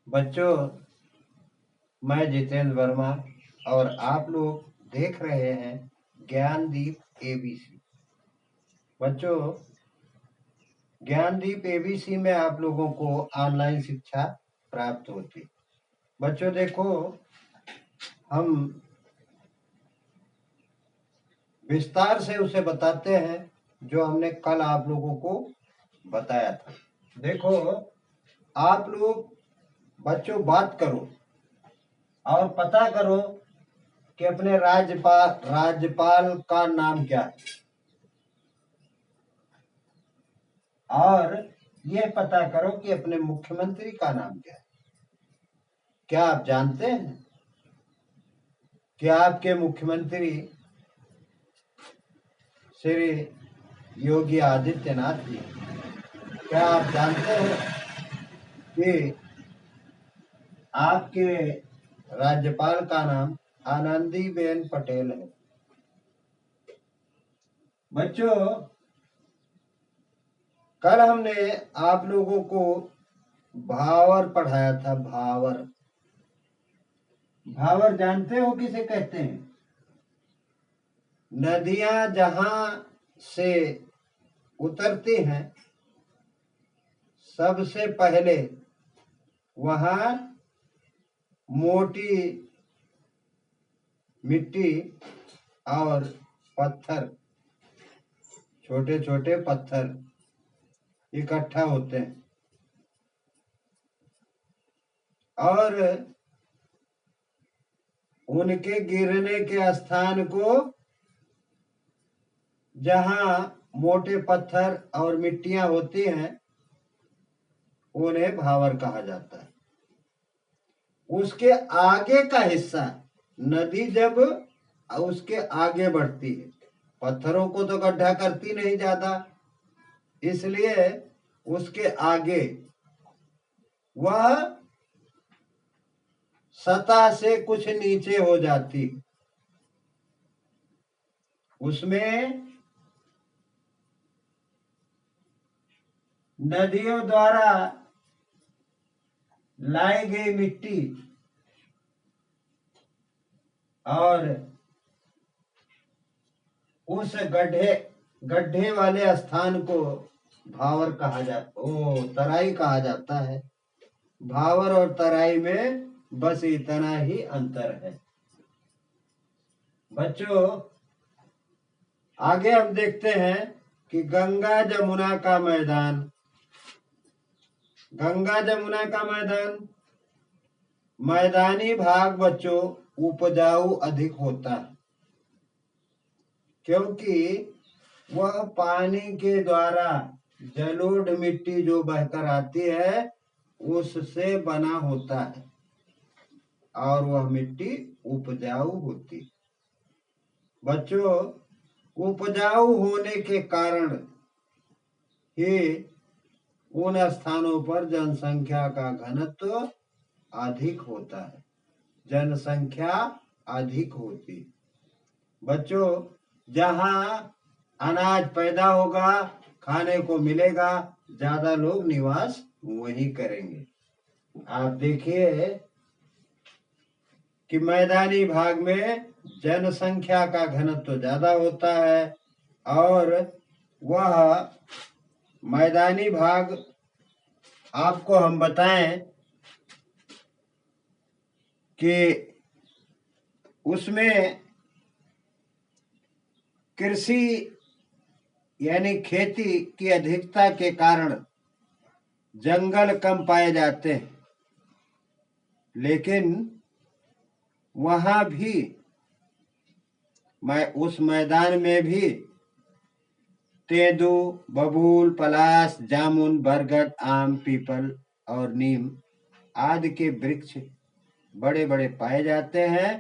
बच्चों, मैं जितेंद्र वर्मा और आप लोग देख रहे हैं ज्ञानदीप एबीसी। बच्चों, ज्ञानदीप एबीसी में आप लोगों को ऑनलाइन शिक्षा प्राप्त होती। बच्चों देखो, हम विस्तार से उसे बताते हैं जो हमने कल आप लोगों को बताया था। देखो, आप लोग बच्चों बात करो और पता करो कि अपने राज्यपाल का नाम क्या है, और यह पता करो कि अपने मुख्यमंत्री का नाम क्या है। क्या आप जानते हैं कि आपके मुख्यमंत्री श्री योगी आदित्यनाथ जी? क्या आप जानते हैं कि आपके राज्यपाल का नाम आनंदीबेन पटेल है? बच्चों, कल हमने आप लोगों को भावर पढ़ाया था। भावर भावर जानते हो किसे कहते हैं? नदियां जहां से उतरती हैं, सबसे पहले वहां मोटी मिट्टी और पत्थर, छोटे छोटे पत्थर इकट्ठा होते हैं, और उनके गिरने के स्थान को, जहां मोटे पत्थर और मिट्टियां होती हैं, उन्हें भावर कहा जाता है। उसके आगे का हिस्सा, नदी जब उसके आगे बढ़ती है, पत्थरों को तो गड्ढा करती नहीं ज्यादा, इसलिए उसके आगे वह सतह से कुछ नीचे हो जाती, उसमें नदियों द्वारा लाई गई मिट्टी और उस गड्ढे वाले स्थान को भावर कहा जाता, तराई कहा जाता है। भावर और तराई में बस इतना ही अंतर है। बच्चों, आगे हम देखते हैं कि गंगा जमुना का मैदान मैदानी भाग बच्चों उपजाऊ अधिक होता है, क्योंकि वह पानी के द्वारा जलोढ़ मिट्टी जो बहकर आती है उससे बना होता है, और वह मिट्टी उपजाऊ होती। बच्चों, उपजाऊ होने के कारण ही उन स्थानों पर जनसंख्या का घनत्व अधिक होता है, जनसंख्या अधिक होती। बच्चों, जहां अनाज पैदा होगा, खाने को मिलेगा, ज्यादा लोग निवास वहीं करेंगे। आप देखिए कि मैदानी भाग में जनसंख्या का घनत्व ज्यादा होता है, और वह मैदानी भाग, आपको हम बताएं कि उसमें कृषि यानी खेती की अधिकता के कारण जंगल कम पाए जाते हैं, लेकिन वहां भी उस मैदान में भी तेंदू, बबूल, पलाश, जामुन, बरगद, आम, पीपल और नीम आदि के वृक्ष बड़े बड़े पाए जाते हैं।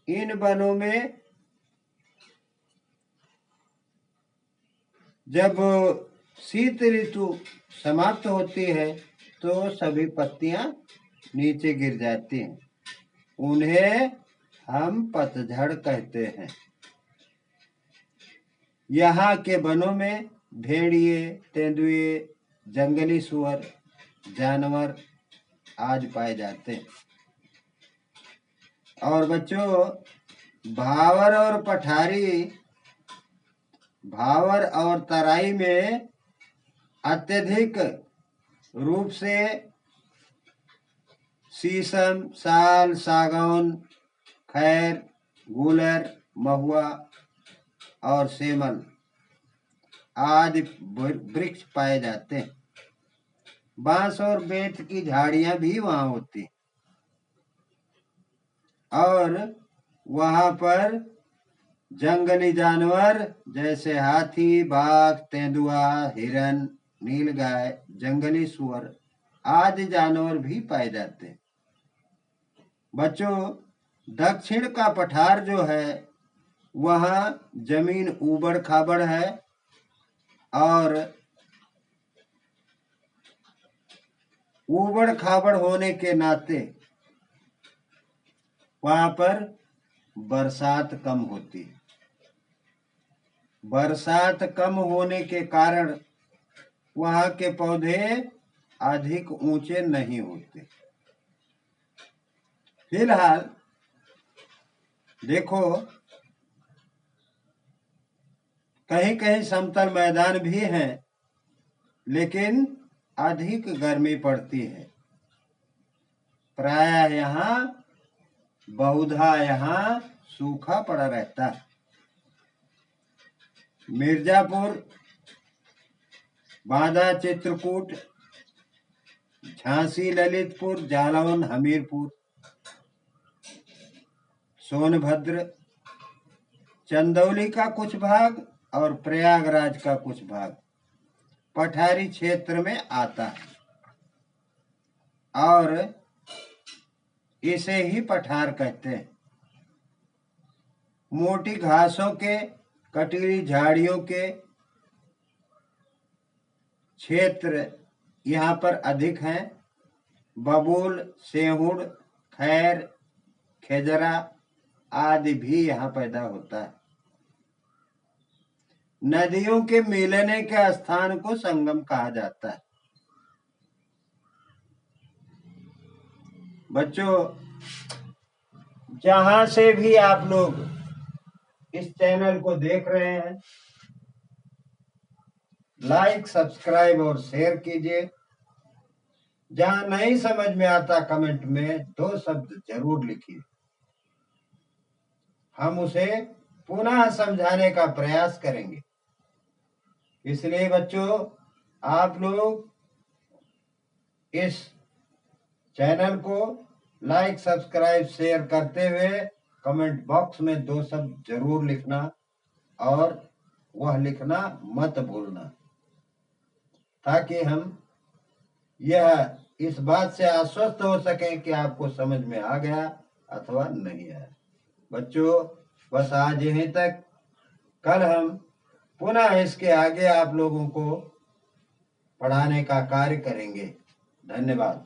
इन वनों में जब शीत ऋतु समाप्त होती है तो सभी पत्तियां नीचे गिर जाती हैं, उन्हें हम पतझड़ कहते हैं। यहाँ के वनों में भेड़िए, तेंदुए, जंगली सुअर जानवर आज पाए जाते हैं। और बच्चों, भावर और पठारी, भावर और तराई में अत्यधिक रूप से शीशम, साल, सागौन, खैर, गूलर, महुआ और सेमल आदि वृक्ष पाए जाते हैं। बांस और बेंत की झाड़ियां भी वहां होती, और वहां पर जंगली जानवर जैसे हाथी, बाघ, तेंदुआ, हिरन, नीलगाय, जंगली सुअर आदि जानवर भी पाए जाते हैं। बच्चों, दक्षिण का पठार जो है वहाँ जमीन ऊबड़ खाबड़ है, और ऊबड़ खाबड़ होने के नाते वहां पर बरसात कम होती है। बरसात कम होने के कारण वहां के पौधे अधिक ऊंचे नहीं होते। फिलहाल देखो, कहीं कहीं समतल मैदान भी हैं, लेकिन अधिक गर्मी पड़ती है। प्रायः यहाँ, बहुधा यहाँ सूखा पड़ा रहता है। मिर्जापुर, बांदा, चित्रकूट, झांसी, ललितपुर, जालौन, हमीरपुर, सोनभद्र, चंदौली का कुछ भाग और प्रयागराज का कुछ भाग पठारी क्षेत्र में आता है, और इसे ही पठार कहते हैं। मोटी घासों के, कटीली झाड़ियों के क्षेत्र यहाँ पर अधिक हैं। बबूल, सेहुड़, खैर, खेजरा आदि भी यहाँ पैदा होता है। नदियों के मिलने के स्थान को संगम कहा जाता है। बच्चों, जहां से भी आप लोग इस चैनल को देख रहे हैं, लाइक, सब्सक्राइब और शेयर कीजिए। जहां नहीं समझ में आता, कमेंट में 2 शब्द जरूर लिखिए। हम उसे पुनः समझाने का प्रयास करेंगे। इसलिए बच्चों, आप लोग इस चैनल को लाइक, सब्सक्राइब, शेयर करते हुए कमेंट बॉक्स में 2 शब्द जरूर लिखना, और वह लिखना मत भूलना, ताकि हम यह इस बात से आश्वस्त हो सकें कि आपको समझ में आ गया अथवा नहीं आया। बच्चों, बस आज यहीं तक। कल हम पुनः इसके आगे आप लोगों को पढ़ाने का कार्य करेंगे। धन्यवाद।